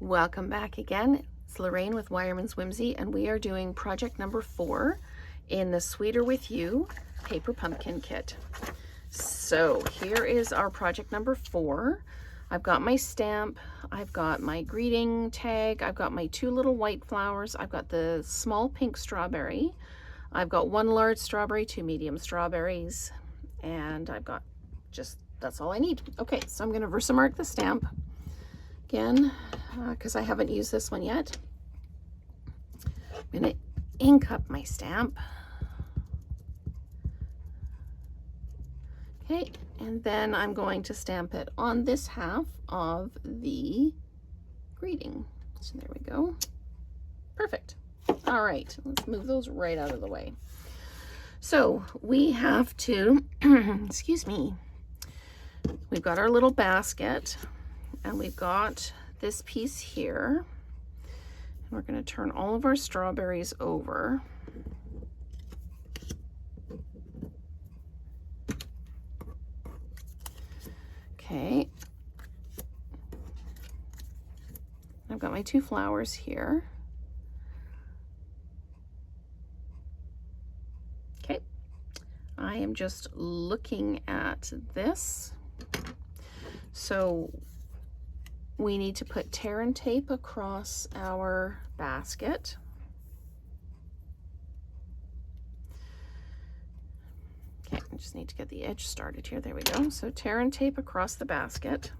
Welcome back again. It's Lorraine with Wireman's Whimsy, and we are doing project number 4 in the Sweeter With You paper pumpkin kit. So here is our project number 4. I've got my stamp, I've got my greeting tag, I've got my 2 little white flowers, I've got the small pink strawberry, I've got 1 large strawberry, 2 medium strawberries, and I've got that's all I need. Okay, so I'm going to Versamark the stamp again, because I haven't used this one yet. I'm going to ink up my stamp. Okay, and then I'm going to stamp it on this half of the greeting. So there we go. Perfect. All right, let's move those right out of the way. So we have to, excuse me, we've got our little basket. And we've got this piece here. And we're going to turn all of our strawberries over. Okay. I've got my 2 flowers here. Okay. I am just looking at this. So we need to put tear and tape across our basket. Okay, I just need to get the edge started here. There we go. So tear and tape across the basket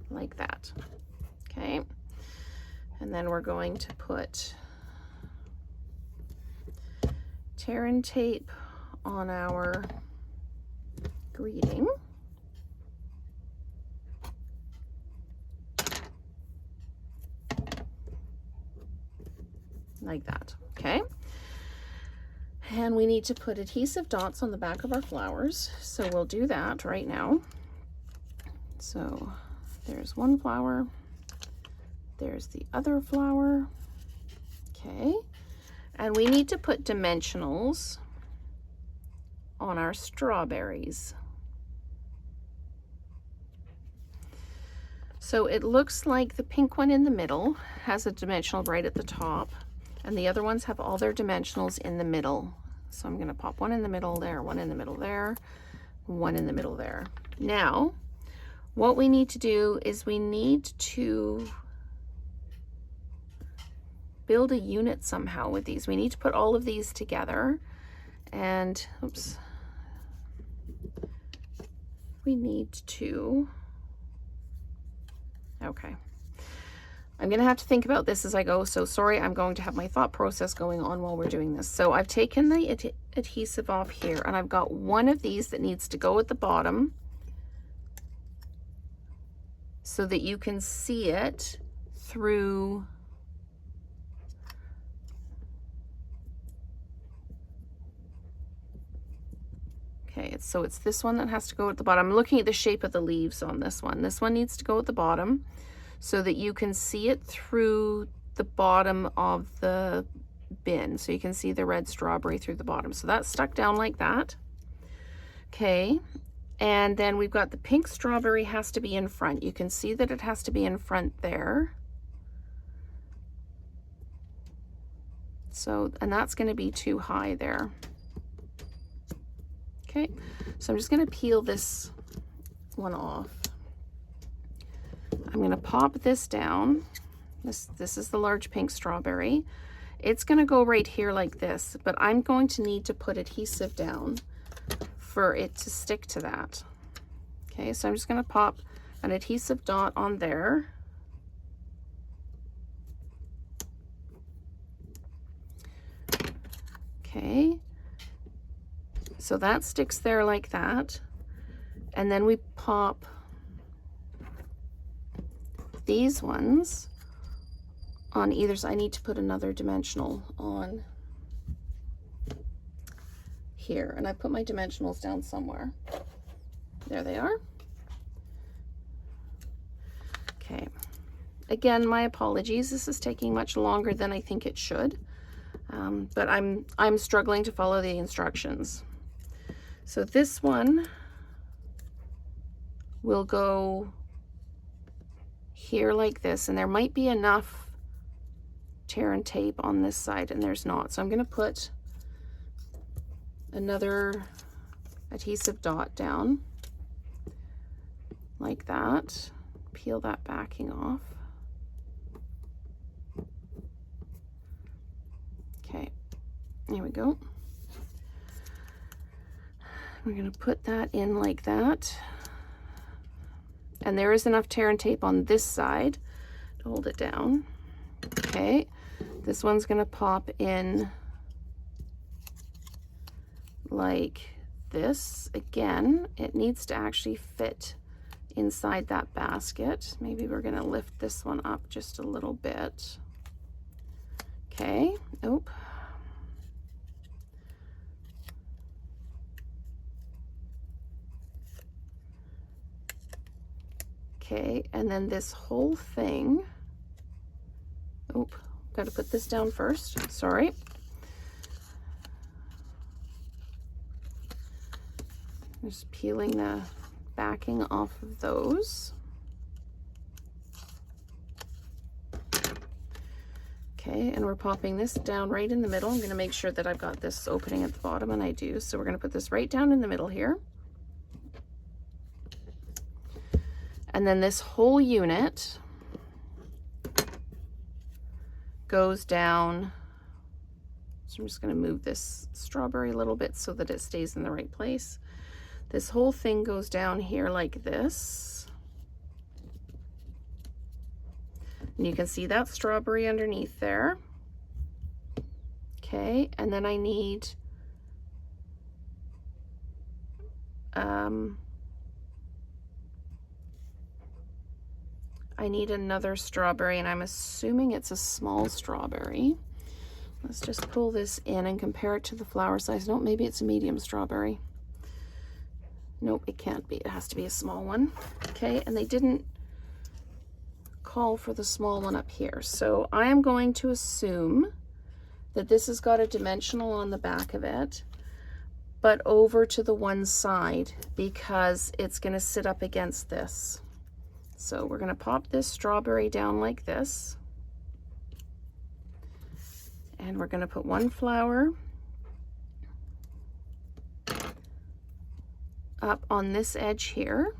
like that. Okay, and then we're going to put tear and tape on our greeting. Like that. Okay, and we need to put adhesive dots on the back of our flowers, so we'll do that right now. So there's one flower, there's the other flower. Okay, and we need to put dimensionals on our strawberries. So it looks like the pink one in the middle has a dimensional right at the top, and the other ones have all their dimensionals in the middle. So I'm going to pop one in the middle there, one in the middle there, one in the middle there. Now, what we need to do is we need to build a unit somehow with these. We need to put all of these together, and oops, we need to, okay. I'm going to have to think about this as I go, so sorry, I'm going to have my thought process going on while we're doing this. So I've taken the adhesive off here, and I've got one of these that needs to go at the bottom so that you can see it through okay, so it's this one that has to go at the bottom. I'm looking at the shape of the leaves on this one. This one needs to go at the bottom so that you can see it through the bottom of the bin. So you can see the red strawberry through the bottom. So that's stuck down like that. Okay, and then we've got the pink strawberry has to be in front. You can see that it has to be in front there. So, and that's going to be too high there. Okay, so I'm just going to peel this one off. I'm going to pop this down. This is the large pink strawberry. It's going to go right here like this, but I'm going to need to put adhesive down for it to stick to that. Okay, so I'm just going to pop an adhesive dot on there. Okay, so that sticks there like that, and then we pop these ones on either side. I need to put another dimensional on here, and I put my dimensionals down somewhere. There they are. Okay, again, my apologies, this is taking much longer than I think it should, but I'm struggling to follow the instructions. So this one will go here like this, and there might be enough tear and tape on this side, and there's not. So I'm going to put another adhesive dot down like that. Peel that backing off. Okay, there we go. We're going to put that in like that. And there is enough tear and tape on this side to hold it down. Okay, this one's going to pop in like this. Again, it needs to actually fit inside that basket. Maybe we're going to lift this one up just a little bit. Okay, nope. Okay, and then this whole thing, got to put this down first, sorry. Just peeling the backing off of those. Okay, and we're popping this down right in the middle. I'm going to make sure that I've got this opening at the bottom, and I do. So we're going to put this right down in the middle here. And then this whole unit goes down. So I'm just going to move this strawberry a little bit so that it stays in the right place. This whole thing goes down here like this. And you can see that strawberry underneath there. Okay, and then I need another strawberry, and I'm assuming it's a small strawberry. Let's just pull this in and compare it to the flower size. Nope, maybe it's a medium strawberry. Nope, it can't be. It has to be a small one. Okay, and they didn't call for the small one up here. So I am going to assume that this has got a dimensional on the back of it, but over to the one side because it's going to sit up against this. So we're going to pop this strawberry down like this. And we're going to put one flower up on this edge here.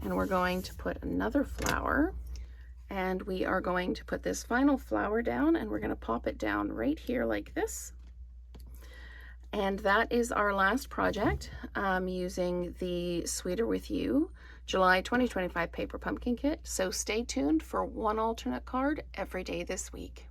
And we're going to put another flower. And we are going to put this final flower down, and we're going to pop it down right here like this. And that is our last project using the Sweeter With You July 2025 paper pumpkin kit. So stay tuned for one alternate card every day this week.